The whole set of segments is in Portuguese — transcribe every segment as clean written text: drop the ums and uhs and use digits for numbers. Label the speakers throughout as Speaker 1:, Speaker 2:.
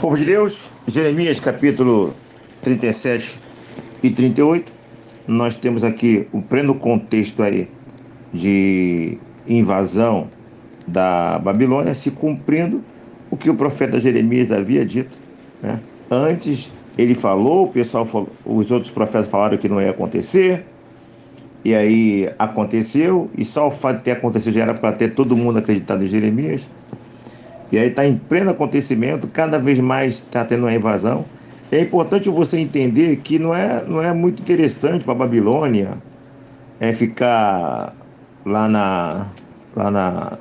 Speaker 1: Povo de Deus, Jeremias capítulo 37 e 38, nós temos aqui o pleno contexto aí de invasão da Babilônia, se cumprindo o que o profeta Jeremias havia dito, né? Antes ele falou, o pessoal falou, os outros profetas falaram que não ia acontecer, e aí aconteceu, e só o fato de ter acontecido já era para ter todo mundo acreditado em Jeremias. E aí está em pleno acontecimento, cada vez mais está tendo uma invasão. É importante você entender que não é muito interessante para a Babilônia ficar lá,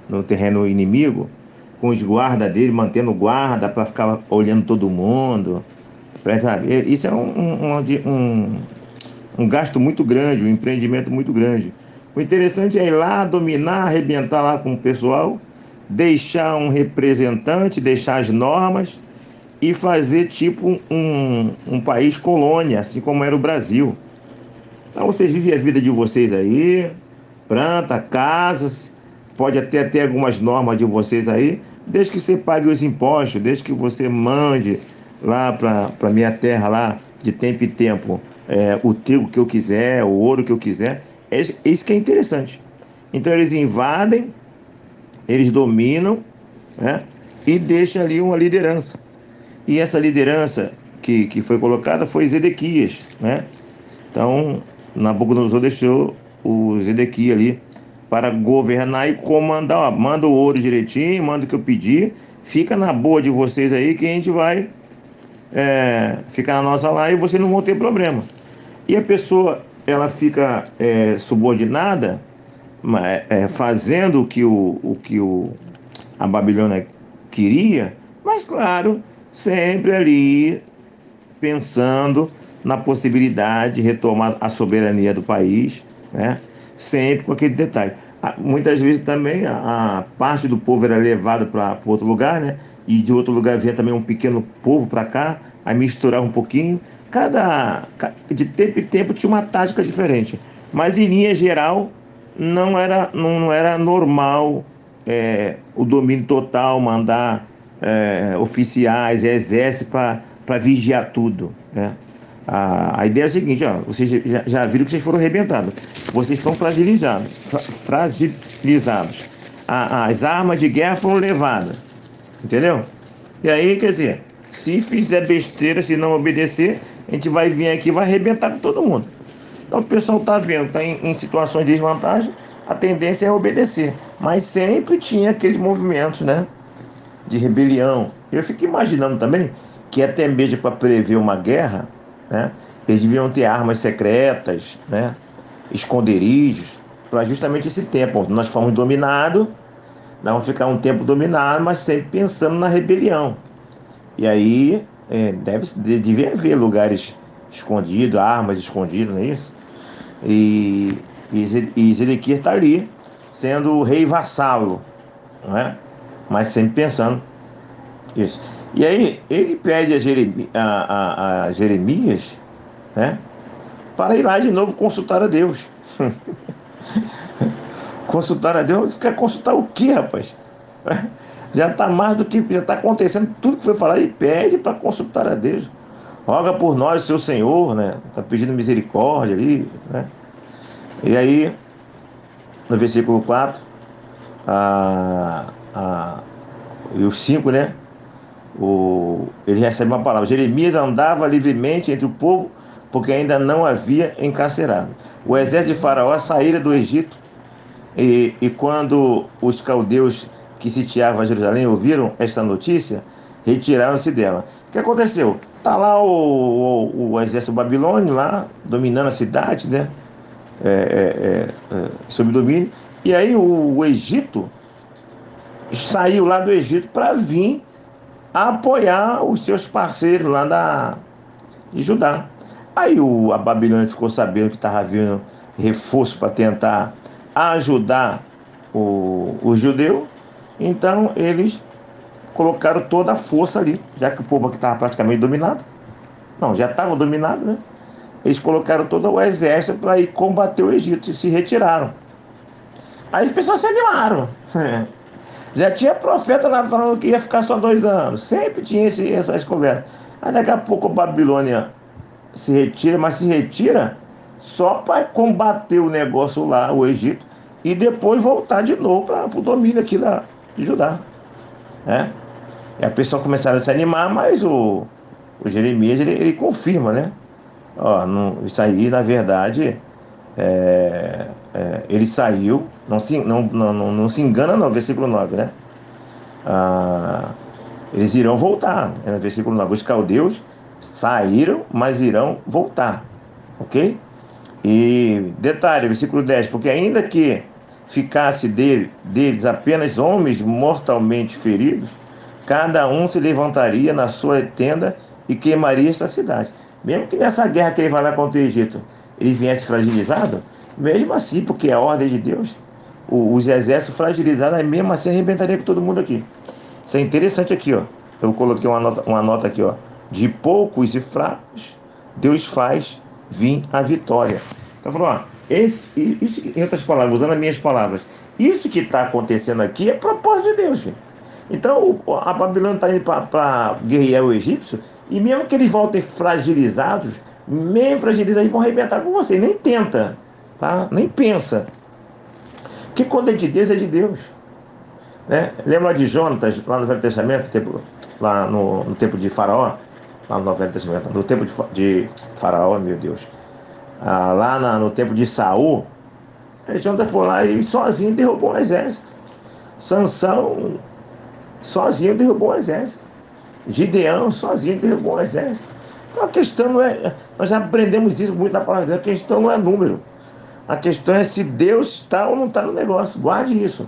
Speaker 1: no terreno inimigo, com os guardas dele, mantendo guarda para ficar olhando todo mundo. Sabe? Isso é um gasto muito grande, um empreendimento muito grande. O interessante é ir lá, dominar, arrebentar lá com o pessoal, deixar um representante, deixar as normas e fazer tipo um país colônia, assim como era o Brasil. Então vocês vivem a vida de vocês aí, planta, casas, pode até ter algumas normas de vocês aí, desde que você pague os impostos, desde que você mande lá para minha terra lá, de tempo em tempo, o trigo que eu quiser, o ouro que eu quiser. Isso que é interessante. Então eles invadem, eles dominam, né? E deixam ali uma liderança. E essa liderança que foi colocada foi Zedequias, né? Então, Nabucodonosor deixou o Zedequias ali para governar e comandar. Ó, manda o ouro direitinho, manda o que eu pedi, fica na boa de vocês aí que a gente vai ficar na nossa lá e vocês não vão ter problema. E a pessoa, ela fica subordinada, fazendo a Babilônia queria, mas claro, sempre ali pensando na possibilidade de retomar a soberania do país, né? Sempre com aquele detalhe. Muitas vezes também a parte do povo era levada para outro lugar, né? E de outro lugar vinha também um pequeno povo para cá, aí misturar um pouquinho. De tempo em tempo tinha uma tática diferente, mas em linha geral não era normal o domínio total, mandar oficiais, exército para vigiar tudo, né? A ideia é a seguinte, ó, vocês já viram que vocês foram arrebentados. Vocês estão fragilizados. As armas de guerra foram levadas. Entendeu? E aí, quer dizer, se fizer besteira, se não obedecer, a gente vai vir aqui e vai arrebentar com todo mundo. Então o pessoal está vendo, está em situações de desvantagem, a tendência é obedecer. Mas sempre tinha aqueles movimentos, né, de rebelião. Eu fico imaginando também que até mesmo para prever uma guerra, né, eles deviam ter armas secretas, né, esconderijos, para justamente esse tempo. Nós fomos dominados, nós vamos ficar um tempo dominados, mas sempre pensando na rebelião. E aí devia haver lugares escondidos, armas escondidas, não é isso? E Zedequias está ali, sendo o rei vassalo, não é? Mas sempre pensando isso. E aí ele pede a Jeremias, né, para ir lá de novo consultar a Deus. Consultar a Deus? Quer consultar o quê, rapaz? Já está mais do que. Já está acontecendo tudo que foi falado. E pede para consultar a Deus. Roga por nós, seu Senhor, né? Está pedindo misericórdia ali, né? E aí, no versículo 4, a, a, e os 5, né? Ele recebe uma palavra. Jeremias andava livremente entre o povo, porque ainda não havia encarcerado. O exército de Faraó saíra do Egito, e quando os caldeus que sitiavam Jerusalém ouviram esta notícia, retiraram-se dela. O que aconteceu? Está lá o exército babilônio lá, dominando a cidade, né? Sob domínio. E aí o Egito saiu lá do Egito para vir a apoiar os seus parceiros lá de Judá. Aí a Babilônia ficou sabendo que estava vindo reforço para tentar ajudar o judeu, então eles colocaram toda a força ali, já que o povo aqui estava praticamente dominado. Não, já estava dominado, né? Eles colocaram todo o exército para ir combater o Egito e se retiraram. Aí as pessoas se animaram. Já tinha profeta lá falando que ia ficar só 2 anos. Sempre tinha essas conversas. Aí daqui a pouco a Babilônia se retira, mas se retira só para combater o negócio lá, o Egito, e depois voltar de novo para o domínio aqui de Judá. Né? E a pessoa começaram a se animar, mas o Jeremias ele confirma, né? Ó, não, isso aí, na verdade, ele saiu, não se engana não, versículo 9, né? Ah, eles irão voltar, né? No versículo 9, os caldeus saíram, mas irão voltar, ok? E detalhe, versículo 10, porque ainda que ficasse deles apenas homens mortalmente feridos, cada um se levantaria na sua tenda e queimaria esta cidade. Mesmo que nessa guerra que ele vai lá contra o Egito, ele viesse fragilizado, mesmo assim, porque é a ordem de Deus, os exércitos fragilizados, mesmo assim arrebentaria com todo mundo aqui. Isso é interessante aqui, ó. Eu coloquei uma nota aqui, ó. De poucos e fracos, Deus faz vir a vitória. Então, falou, ó, isso, em outras palavras, usando as minhas palavras, isso que está acontecendo aqui é propósito de Deus, filho. Então, a Babilônia está indo para guerrear o egípcio, e mesmo que eles voltem fragilizados, mesmo fragilizados, eles vão arrebentar com você. Nem tenta, tá? Nem pensa. Porque quando é de Deus, é de Deus. Né? Lembra de Jonatas, lá no Velho Testamento, lá no tempo de Faraó, lá no Velho Testamento, no tempo de Faraó, meu Deus, no tempo de Saul, Jonatas foi lá e sozinho derrubou um exército. Sansão sozinho derrubou um exército. Gideão sozinho derrubou um exército. Então a questão não é, nós já aprendemos isso muito na palavra de Deus, a questão não é número. A questão é se Deus está ou não está no negócio. Guarde isso.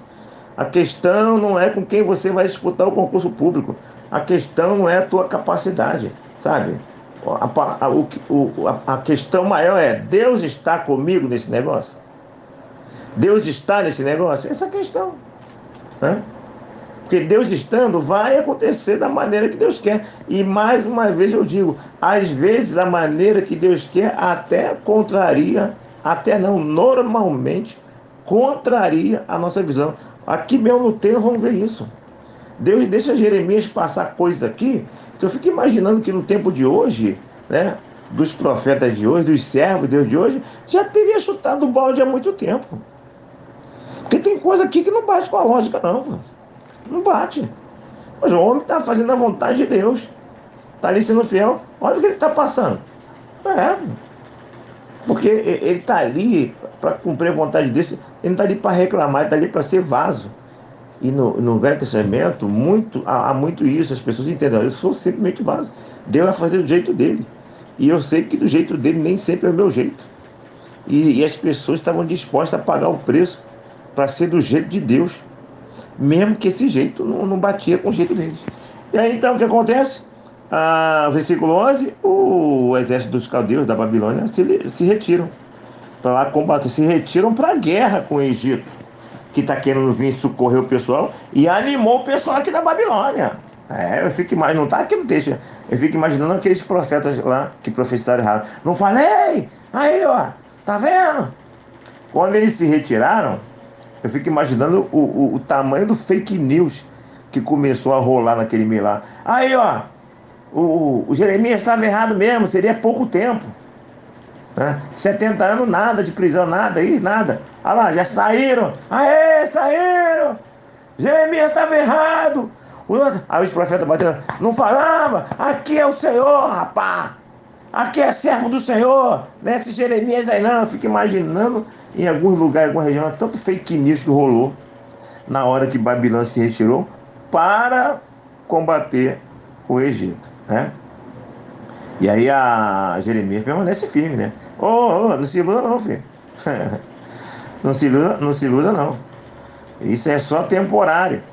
Speaker 1: A questão não é com quem você vai disputar o concurso público. A questão não é a tua capacidade, sabe? A questão maior é: Deus está comigo nesse negócio? Deus está nesse negócio? Essa é a questão. Né? Porque Deus estando, vai acontecer da maneira que Deus quer. E mais uma vez eu digo, às vezes a maneira que Deus quer até contraria, até não, normalmente contraria a nossa visão. Aqui mesmo no texto vamos ver isso. Deus deixa Jeremias passar coisas aqui, que eu fico imaginando que no tempo de hoje, né, dos profetas de hoje, dos servos de Deus de hoje, já teria chutado o balde há muito tempo. Porque tem coisa aqui que não bate com a lógica, não. Não bate. Mas o homem está fazendo a vontade de Deus. Está ali sendo fiel. Olha o que ele está passando. É. Porque ele está ali para cumprir a vontade de Deus. Ele não está ali para reclamar, ele está ali para ser vaso. E no Velho Testamento, há muito isso. As pessoas entendem. Eu sou simplesmente vaso. Deus vai fazer do jeito dele. E eu sei que do jeito dele nem sempre é o meu jeito. E as pessoas estavam dispostas a pagar o preço para ser do jeito de Deus. Mesmo que esse jeito não batia com o jeito deles. E aí então o que acontece? Versículo 11, o exército dos caldeus da Babilônia se retiram para lá combater, se retiram para a guerra com o Egito, que está querendo vir socorrer o pessoal, e animou o pessoal aqui da Babilônia. Eu fico imaginando, não está aqui no texto, eu fico imaginando aqueles profetas lá que profetizaram errado. Não falei? Aí, ó, tá vendo? Quando eles se retiraram, eu fico imaginando o tamanho do fake news que começou a rolar naquele meio lá. Aí, ó, o Jeremias estava errado mesmo, seria pouco tempo. Né? 70 anos, nada de prisão, nada aí, nada. Olha lá, já saíram. Aê, saíram! Jeremias estava errado. Aí os profetas batendo, não falava, aqui é o Senhor, rapá. Aqui é servo do Senhor, não é esse Jeremias aí não. Eu fico imaginando em alguns lugares, em alguma região, tanto fake news que rolou na hora que Babilônia se retirou para combater o Egito, né? E aí a Jeremias permanece firme, né? Não se iluda não, filho. Não se iluda não. Isso é só temporário,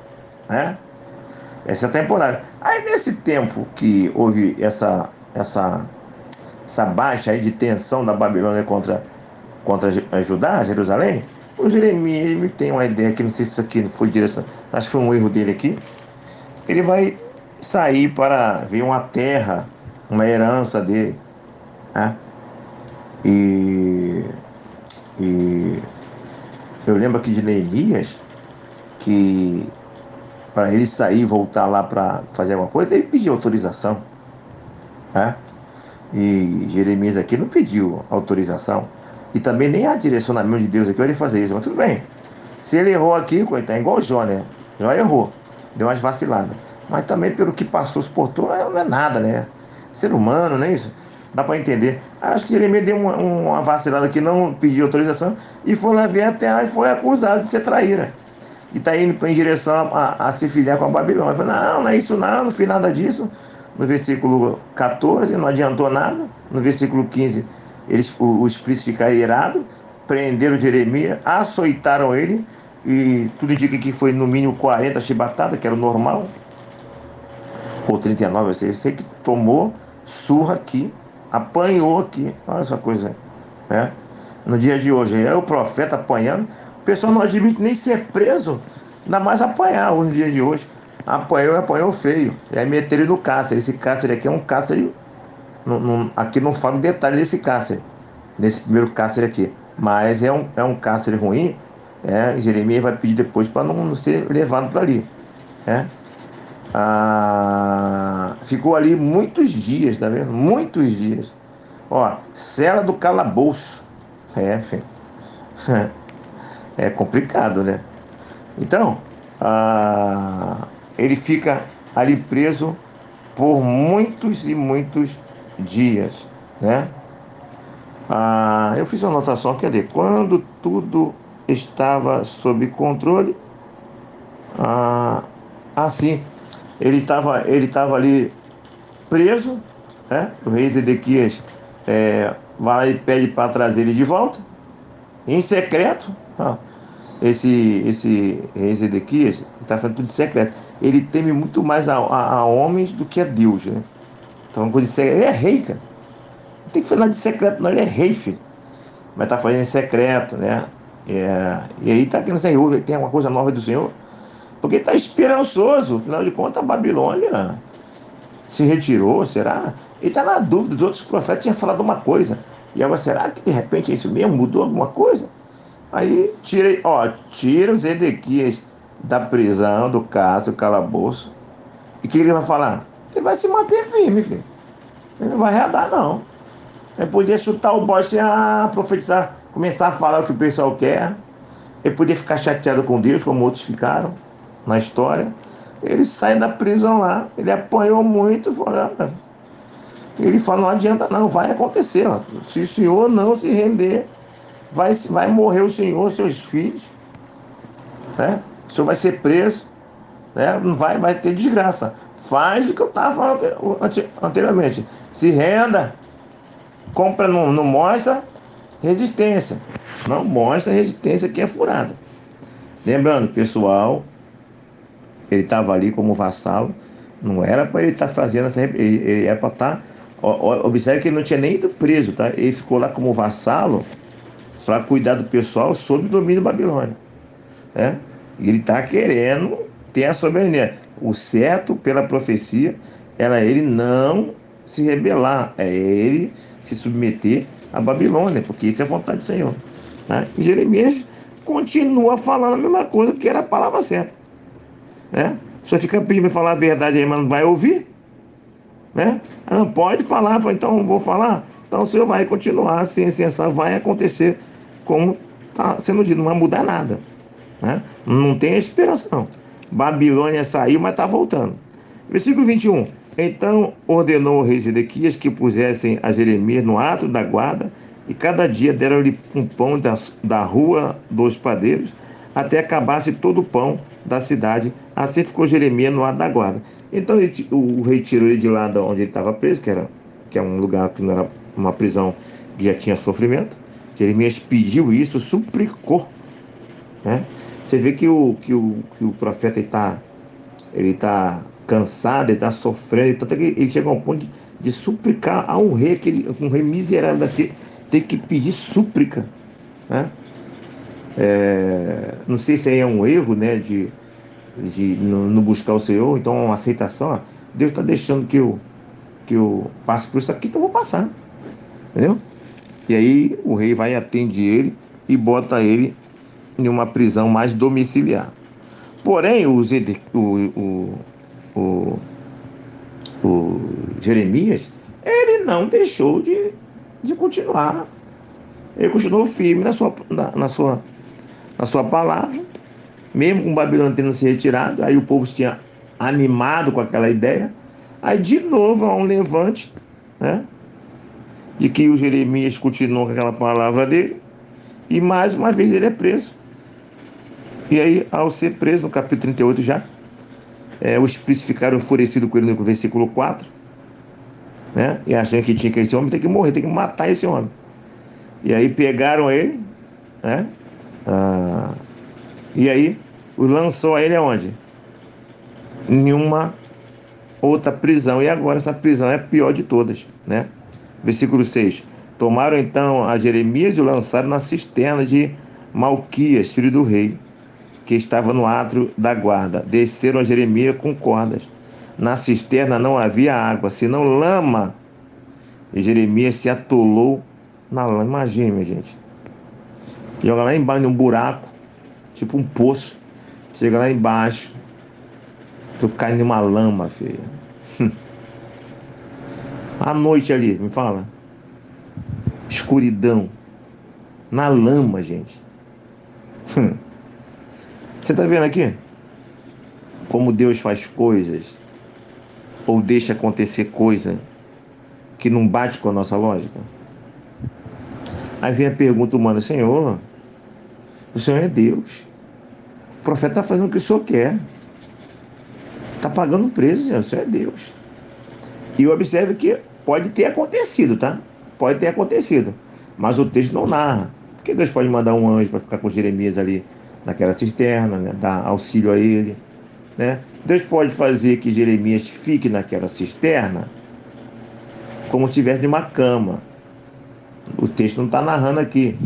Speaker 1: né? Isso é temporário. Aí nesse tempo que houve essa baixa aí de tensão da Babilônia contra Judá, Jerusalém, o Jeremias me tem uma ideia que não sei se isso aqui foi direção, acho que foi um erro dele aqui. Ele vai sair para ver uma terra, uma herança dele, né? E eu lembro aqui de Neemias que para ele sair e voltar lá para fazer alguma coisa, ele pediu autorização, né? E Jeremias aqui não pediu autorização. E também nem há direcionamento de Deus aqui para ele fazer isso. Mas tudo bem. Se ele errou aqui, coitado, é igual o Jó, né? Jó errou, deu umas vaciladas. Mas também pelo que passou, suportou, não é nada, né? Ser humano, não é isso? Dá para entender. Acho que Jeremias deu uma vacilada que não pediu autorização e foi lá ver a terra e foi acusado de ser traíra. E está indo em direção a se filiar com a Babilônia. Falei, não, não é isso não, não fiz nada disso. No versículo 14, não adiantou nada. No versículo 15, os príncipes ficaram irados, prenderam Jeremias, açoitaram ele, e tudo indica que foi no mínimo 40 chibatadas, que era o normal, ou 39, eu sei que tomou surra aqui, apanhou aqui, olha essa coisa, né? No dia de hoje, é o profeta apanhando, o pessoal não admite nem ser preso, ainda mais apanhar no dia de hoje. Apanhou feio, e aí meteram ele no cárcere. Esse cárcere aqui é um cárcere, aqui não falo detalhe desse cárcere, nesse primeiro cárcere aqui, mas é um cárcere ruim, Jeremias vai pedir depois para não ser levado para ali, né? Ficou ali muitos dias, tá vendo? Muitos dias. Ó, cela do calabouço. Filho. É complicado, né? Então, ele fica ali preso por muitos e muitos dias, né? Eu fiz uma anotação aqui, cadê? Quando tudo estava sob controle, assim, ele estava ali preso, né? O rei Zedequias vai lá e pede para trazer ele de volta, em secreto. Esse rei Zedequias está fazendo tudo em secreto. Ele teme muito mais a homens do que a Deus, né? Então, uma coisa de secreto. Ele é rei, cara. Não tem que falar de secreto, não. Ele é rei, filho. Mas está fazendo em secreto, né? E aí está querendo sair. Tem uma coisa nova do Senhor. Porque está esperançoso. Afinal de contas, a Babilônia se retirou, será? Ele está na dúvida. Os outros profetas tinham falado uma coisa. E agora, será que de repente é isso mesmo? Mudou alguma coisa? Aí tira os Zedequias da prisão, do cárcere, do calabouço. E o que ele vai falar? Ele vai se manter firme, filho. Ele não vai readar, não. Ele podia chutar o bote e profetizar, começar a falar o que o pessoal quer. Ele podia ficar chateado com Deus, como outros ficaram na história. Ele sai da prisão lá, ele apanhou muito. Ele fala, não adianta não, vai acontecer. Se o senhor não se render, vai morrer o senhor, seus filhos, né? O senhor vai ser preso, né? Vai ter desgraça. Faz o que eu estava falando anteriormente. Se renda, compra, não mostra resistência. Não mostra resistência que é furada. Lembrando, pessoal, ele estava ali como vassalo, não era para ele estar fazendo essa. Ele era para estar. Observe que ele não tinha nem ido preso, tá? Ele ficou lá como vassalo para cuidar do pessoal sob o domínio babilônico, né? E ele está querendo ter a soberania. O certo, pela profecia, era ele não se rebelar, é ele se submeter à Babilônia, porque isso é a vontade do Senhor, né? E Jeremias continua falando a mesma coisa, que era a palavra certa, né? Só fica pedindo para falar a verdade aí, mas não vai ouvir, né? Não pode falar, então vou falar. Então o Senhor vai continuar assim, vai acontecer como está sendo dito, não vai mudar nada, né? Não tem esperança, não. Babilônia saiu, mas está voltando. Versículo 21. Então ordenou o rei Zedequias que pusessem a Jeremias no ato da guarda, e cada dia deram-lhe um pão da rua dos padeiros, até acabasse todo o pão da cidade. Assim ficou Jeremias no ato da guarda. Então o rei tirou ele de lá de onde ele estava preso, que é um lugar que não era uma prisão, que já tinha sofrimento. Jeremias pediu isso, suplicou, né? Você vê que o profeta ele tá cansado, ele está sofrendo, tanto que ele chega a um ponto de suplicar a um rei, um rei miserável daqui, tem que pedir súplica, né? Não sei se aí é um erro, né, de não buscar o Senhor, então é uma aceitação. Deus está deixando que eu passe por isso aqui, então eu vou passar, entendeu? E aí o rei vai, atende ele e bota ele em uma prisão mais domiciliar. Porém, o, o Jeremias, ele não deixou de continuar. Ele continuou firme na sua palavra, mesmo com o Babilônia tendo se retirado. Aí o povo se tinha animado com aquela ideia. Aí de novo há um levante, né, de que o Jeremias continuou com aquela palavra dele. E mais uma vez ele é preso. E aí, ao ser preso, no capítulo 38 já, os espíritos ficaram enfurecidos com ele no versículo 4, né? E achando que tinha que esse homem tem que morrer, tem que matar esse homem. E aí pegaram ele, né? Ah, e aí lançou ele aonde? Em uma outra prisão. E agora essa prisão é a pior de todas, né? Versículo 6. Tomaram então a Jeremias e o lançaram na cisterna de Malquias, filho do rei, que estava no átrio da guarda. Desceram a Jeremias com cordas. Na cisterna não havia água, senão lama. E Jeremias se atolou na lama. Imagina, minha gente. Joga lá embaixo num buraco, tipo um poço. Chega lá embaixo, tu cai numa lama, filho. À noite ali, me fala. Escuridão. Na lama, gente. Você tá vendo aqui? Como Deus faz coisas, ou deixa acontecer coisa que não bate com a nossa lógica. Aí vem a pergunta humana: Senhor, o Senhor é Deus. O profeta está fazendo o que o Senhor quer. Está pagando o preço, Senhor. O Senhor é Deus. E observe que pode ter acontecido, tá? Pode ter acontecido. Mas o texto não narra. Porque Deus pode mandar um anjo para ficar com Jeremias ali naquela cisterna, né? Dar auxílio a ele, né? Deus pode fazer que Jeremias fique naquela cisterna como se estivesse numa cama. O texto não está narrando aqui,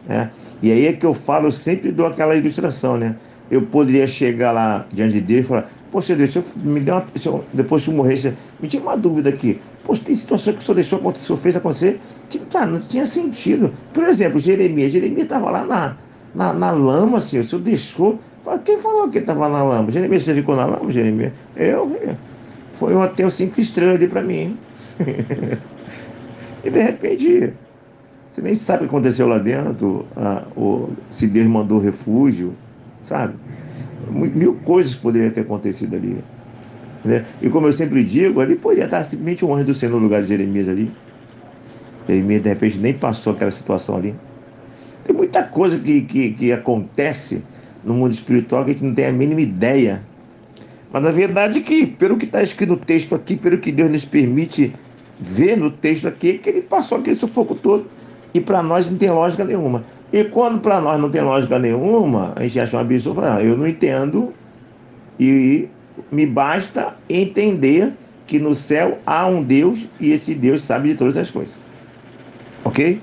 Speaker 1: né? E aí é que eu falo, eu sempre dou aquela ilustração, né? Eu poderia chegar lá diante de Deus e falar: poxa, Deus, me deu uma, depois que eu morrer, me tinha uma dúvida aqui. Poxa, tem situação que o Senhor deixou acontecer, o Senhor fez acontecer, que não tinha sentido. Por exemplo, Jeremias estava lá na lama, assim, o Senhor deixou. Quem falou que ele estava na lama? Jeremias, você ficou na lama, Jeremias? Foi um hotel 5 estrelas ali para mim. E de repente, você nem sabe o que aconteceu lá dentro, se Deus mandou refúgio, sabe? Mil coisas poderiam ter acontecido ali, né? E como eu sempre digo, ali poderia estar simplesmente um anjo do Senhor no lugar de Jeremias ali. Jeremias, de repente, nem passou aquela situação ali. Tem muita coisa que acontece no mundo espiritual que a gente não tem a mínima ideia. Mas a verdade é que, pelo que está escrito no texto aqui, pelo que Deus nos permite ver no texto aqui, é que ele passou aquele sufoco todo. E para nós não tem lógica nenhuma. E quando para nós não tem lógica nenhuma, a gente acha um absurdo, eu não entendo, e me basta entender que no céu há um Deus e esse Deus sabe de todas as coisas. Ok?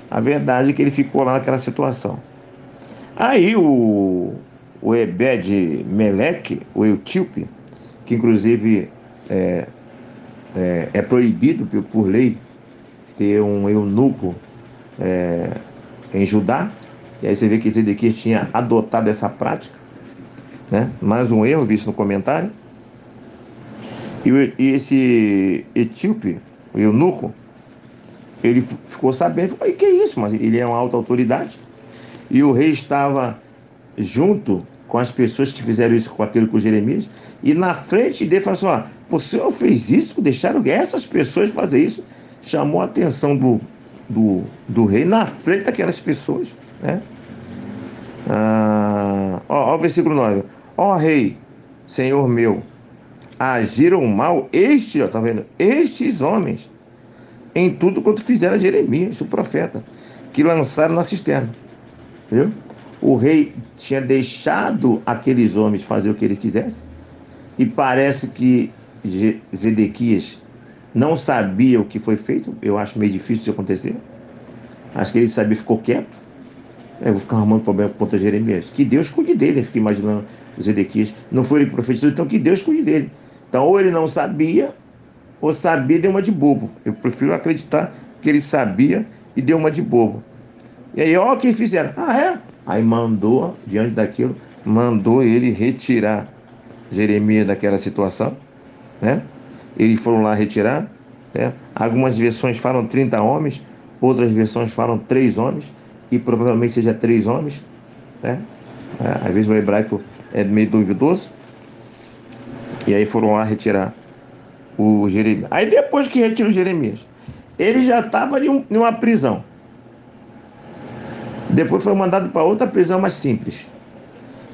Speaker 1: A verdade é que ele ficou lá naquela situação. Aí o Ebed-Meleque, o Etíope, que inclusive é proibido por lei ter um eunuco em Judá. E aí você vê que Zedequias tinha adotado essa prática, né? Mais um erro visto no comentário. E esse etíope, o eunuco, ele ficou sabendo, falou: que é isso? Mas ele é uma alta autoridade. E o rei estava junto com as pessoas que fizeram isso com aquele com Jeremias, e na frente dele falou assim: você fez isso, deixaram essas pessoas fazer isso. Chamou a atenção do rei na frente daquelas pessoas, né? O versículo 9: ó rei, senhor meu, agiram mal tá vendo? Estes homens em tudo quanto fizeram a Jeremias, o profeta, que lançaram na cisterna. Viu? O rei tinha deixado aqueles homens fazer o que ele quisesse, e parece que Zedequias não sabia o que foi feito. Eu acho meio difícil de acontecer. Acho que ele sabia, ficou quieto. Eu vou ficar arrumando problema contra Jeremias. Que Deus cuide dele. Eu fiquei imaginando o Zedequias. Não foi ele que profetizou, então que Deus cuide dele. Então, ou ele não sabia, ou sabia e deu uma de bobo. Eu prefiro acreditar que ele sabia e deu uma de bobo. E aí, ó, o que fizeram? Ah, é? Aí mandou, diante daquilo, mandou ele retirar Jeremias daquela situação, né? Eles foram lá retirar, né? Algumas versões falam 30 homens, outras versões falam 3 homens, e provavelmente seja 3 homens, né? Às vezes o hebraico é meio duvidoso, e aí foram lá retirar o Jeremias. Aí depois que retirou o Jeremias, ele já estava em uma prisão. Depois foi mandado para outra prisão mais simples.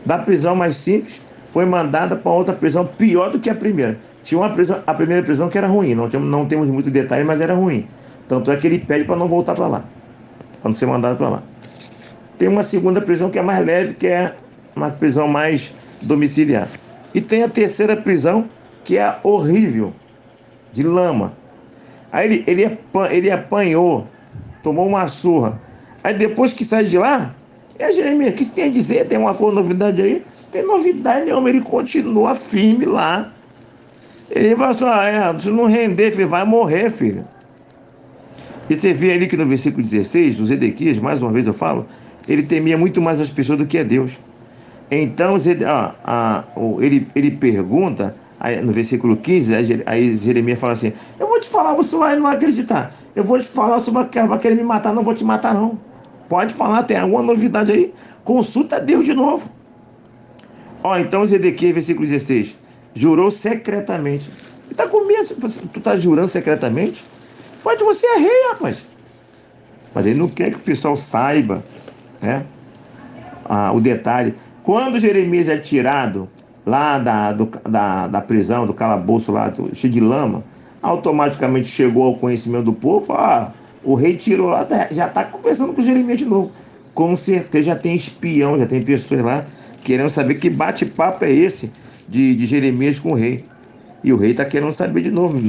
Speaker 1: Da prisão mais simples, foi mandada para outra prisão pior do que a primeira. Tinha uma prisão, a primeira prisão que era ruim, não temos muito detalhe, mas era ruim. Tanto é que ele pede para não voltar para lá, para não ser mandado para lá. Tem uma segunda prisão que é mais leve, que é uma prisão mais domiciliar. E tem a terceira prisão, que é horrível, de lama. Aí ele apanhou, tomou uma surra. Aí depois que sai de lá, Jeremias, o que você tem a dizer? Tem uma novidade aí? Tem novidade nenhuma, ele continua firme lá. Ele vai só, se não render, filho, vai morrer, filho. E você vê ali que no versículo 16, do Zedequias, mais uma vez eu falo, ele temia muito mais as pessoas do que a Deus. Então, ele pergunta, aí, no versículo 15, aí Jeremias fala assim: eu vou te falar, você vai não acreditar. Eu vou te falar, você vai querer me matar, não vou te matar, não. Pode falar, tem alguma novidade aí? Consulta Deus de novo. Então Zedequias, versículo 16, jurou secretamente. Você está com medo? Tu está jurando secretamente? Pode, você é rei, rapaz. Mas ele não quer que o pessoal saiba, né? O detalhe. Quando Jeremias é tirado lá da prisão, do calabouço lá, cheio de lama, automaticamente chegou ao conhecimento do povo. O rei tirou lá, já está conversando com Jeremias de novo. Com certeza já tem espião, já tem pessoas lá querendo saber que bate-papo é esse de Jeremias com o rei. E o rei está querendo saber de novo.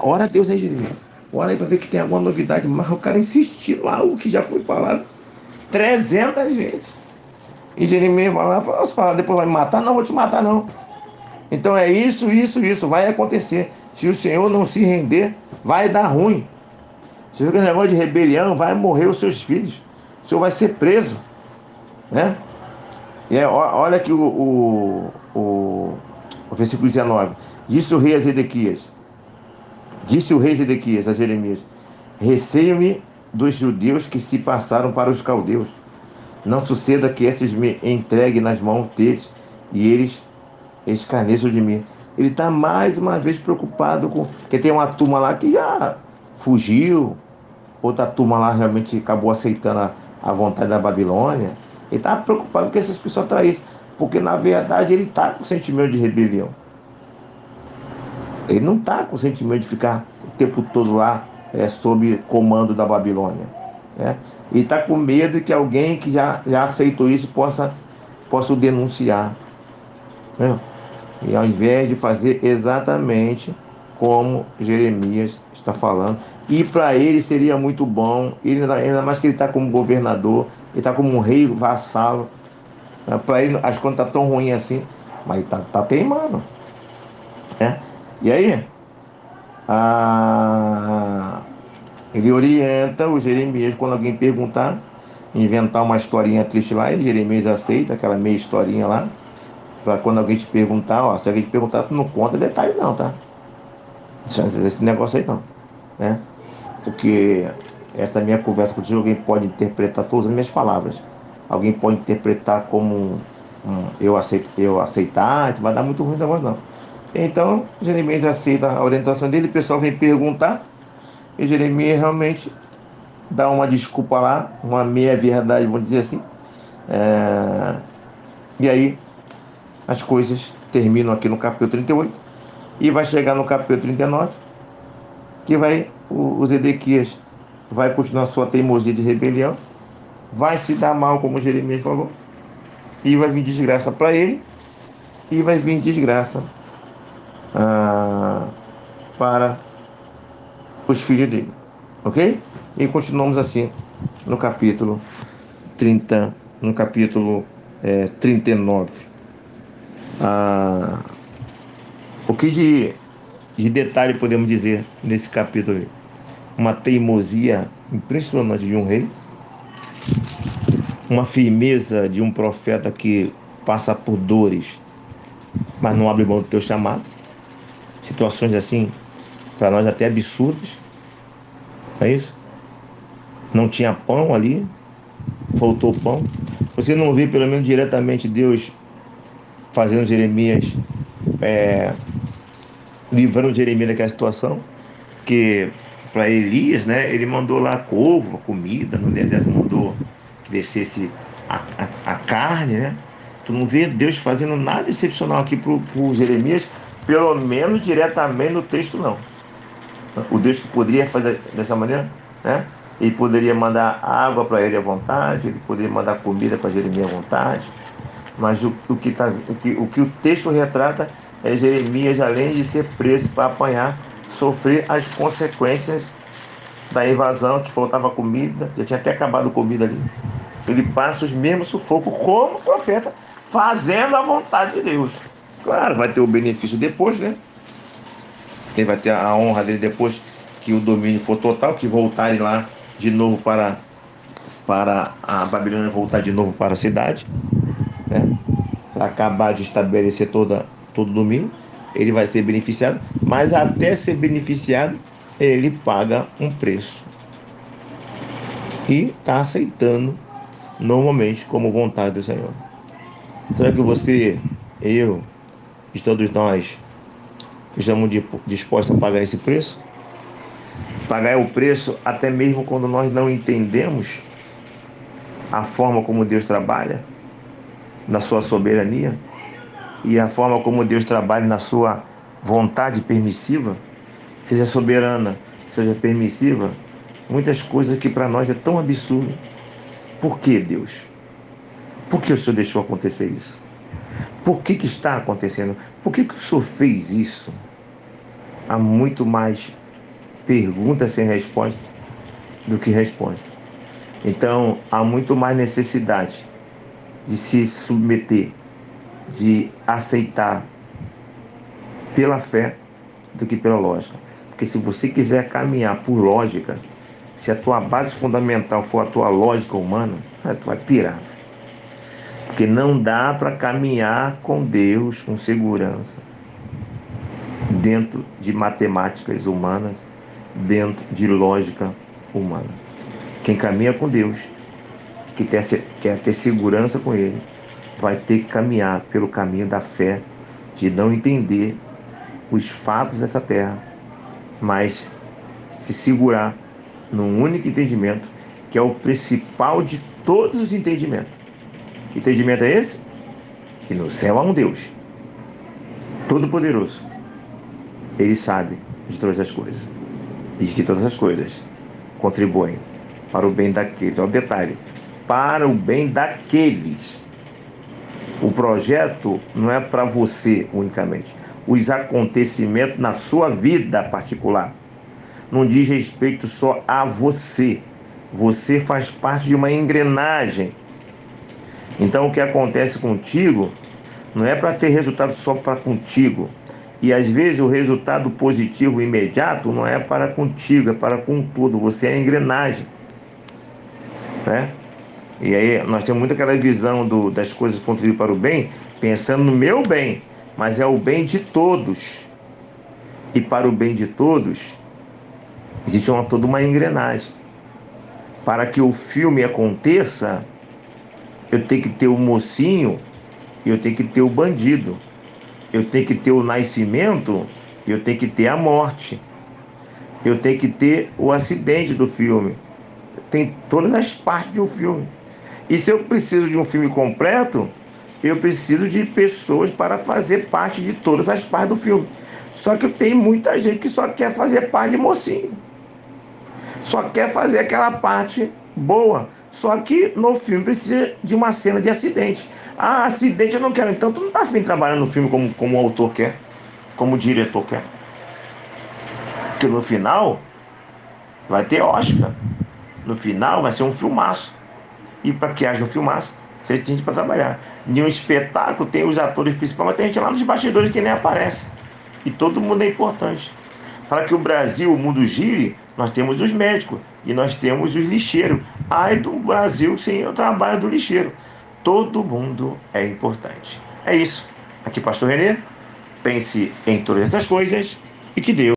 Speaker 1: Ora a Deus aí, Jeremias. Ora aí para ver que tem alguma novidade. Mas o cara insistiu lá, o que já foi falado 300 vezes. E Jeremias vai lá e fala, depois vai me matar? Não, vou te matar não. Então é isso, vai acontecer. Se o Senhor não se render, vai dar ruim. Se fica negócio de rebelião, vai morrer os seus filhos. O Senhor vai ser preso, né? E olha aqui o versículo 19. Disse o rei Zedequias a Jeremias: receio-me dos judeus que se passaram para os caldeus. Não suceda que estes me entreguem nas mãos deles e eles escarneçam de mim. Ele está mais uma vez preocupado com... Porque tem uma turma lá que já fugiu, outra turma lá realmente acabou aceitando a vontade da Babilônia. Ele está preocupado que essas pessoas traíssem, porque na verdade ele está com sentimento de rebelião. Ele não está com sentimento de ficar o tempo todo lá sob comando da Babilônia, né? E está com medo que alguém que já aceitou isso possa o denunciar, né? E ao invés de fazer exatamente como Jeremias está falando, e para ele seria muito bom, ainda mais que ele está como governador, ele está como um rei vassalo, né? Para ele as contas estão tão ruins assim, mas tá teimando, né? E aí ele orienta o Jeremias, quando alguém perguntar, inventar uma historinha triste lá, e Jeremias aceita aquela meia historinha lá, para quando alguém te perguntar, se alguém te perguntar, tu não conta detalhe não, tá? Esse negócio aí não, né? Porque essa minha conversa contigo, alguém pode interpretar todas as minhas palavras. Alguém pode interpretar como eu aceitar, vai dar muito ruim o negócio não. Então, Jeremias aceita a orientação dele, o pessoal vem perguntar, e Jeremias realmente dá uma desculpa lá, uma meia-verdade, vamos dizer assim. E aí, as coisas terminam aqui no capítulo 38, e vai chegar no capítulo 39, que o Zedequias vai continuar sua teimosia de rebelião, vai se dar mal, como Jeremias falou, e vai vir desgraça para ele, e vai vir desgraça para os filhos dele, ok? E continuamos assim no capítulo 30, no capítulo 39. O que de detalhe podemos dizer nesse capítulo aí? Uma teimosia impressionante de um rei, uma firmeza de um profeta que passa por dores, mas não abre mão do teu chamado. Situações assim, para nós até absurdas, não é isso? Não tinha pão ali, faltou pão. Você não vê pelo menos diretamente Deus fazendo Jeremias, livrando Jeremias daquela situação, que para Elias, né, ele mandou lá couve, comida, no deserto mandou que descesse a carne, né? Tu não vê Deus fazendo nada excepcional aqui pro Jeremias, pelo menos diretamente no texto não. O Deus que poderia fazer dessa maneira, né? Ele poderia mandar água para ele à vontade, ele poderia mandar comida para Jeremias à vontade, mas o que o texto retrata é Jeremias, além de ser preso para apanhar, sofrer as consequências da invasão, que faltava comida, já tinha até acabado a comida ali. Ele passa os mesmos sufocos como profeta, fazendo a vontade de Deus. Claro, vai ter o benefício depois, né? Ele vai ter a honra dele depois que o domínio for total, que voltarem lá de novo para a Babilônia, voltar de novo para a cidade, né? Para acabar de estabelecer todo o domínio. Ele vai ser beneficiado, mas até ser beneficiado, ele paga um preço. E está aceitando normalmente como vontade do Senhor. Será que você, eu e todos nós estamos dispostos a pagar esse preço? Pagar o preço até mesmo quando nós não entendemos a forma como Deus trabalha, na sua soberania, e a forma como Deus trabalha na sua vontade permissiva, seja soberana, seja permissiva, muitas coisas que para nós é tão absurdo. Por que Deus? Por que o Senhor deixou acontecer isso? Por que está acontecendo? Por que o Senhor fez isso? Há muito mais perguntas sem resposta do que resposta. Então, há muito mais necessidade de se submeter, de aceitar pela fé do que pela lógica. Porque se você quiser caminhar por lógica, se a tua base fundamental for a tua lógica humana, tu vai pirar. Porque não dá para caminhar com Deus com segurança dentro de matemáticas humanas, dentro de lógica humana. Quem caminha com Deus, que quer ter segurança com Ele, vai ter que caminhar pelo caminho da fé, de não entender os fatos dessa terra, mas se segurar num único entendimento, que é o principal de todos os entendimentos. Que entendimento é esse? Que no céu há um Deus Todo-Poderoso. Ele sabe de todas as coisas. E que todas as coisas contribuem para o bem daqueles. Olha o detalhe. Para o bem daqueles. O projeto não é para você unicamente. Os acontecimentos na sua vida particular não diz respeito só a você. Você faz parte de uma engrenagem. Então o que acontece contigo não é para ter resultado só para contigo. E às vezes o resultado positivo imediato não é para contigo, é para com tudo. Você é a engrenagem, né? E aí nós temos muito aquela visão das coisas contribuir para o bem, pensando no meu bem, mas é o bem de todos. E para o bem de todos, existe toda uma engrenagem. Para que o filme aconteça, eu tenho que ter o mocinho e eu tenho que ter o bandido. Eu tenho que ter o nascimento e eu tenho que ter a morte. Eu tenho que ter o acidente do filme. Tem todas as partes de um filme. E se eu preciso de um filme completo, eu preciso de pessoas para fazer parte de todas as partes do filme. Só que tem muita gente que só quer fazer parte de mocinho. Só quer fazer aquela parte boa. Só que no filme precisa de uma cena de acidente. Ah, acidente eu não quero. Então tu não está afim de trabalhar no filme como o autor quer, como o diretor quer. Porque no final vai ter Oscar. No final vai ser um filmaço. E para que haja um filmaço, você tem gente para trabalhar. Em um espetáculo tem os atores principais, mas tem gente lá nos bastidores que nem aparece. E todo mundo é importante. Para que o Brasil, o mundo gire, nós temos os médicos e nós temos os lixeiros. Ai do Brasil sem o trabalho do lixeiro. Todo mundo é importante. É isso. Aqui, Pastor Renê. Pense em todas essas coisas e que Deus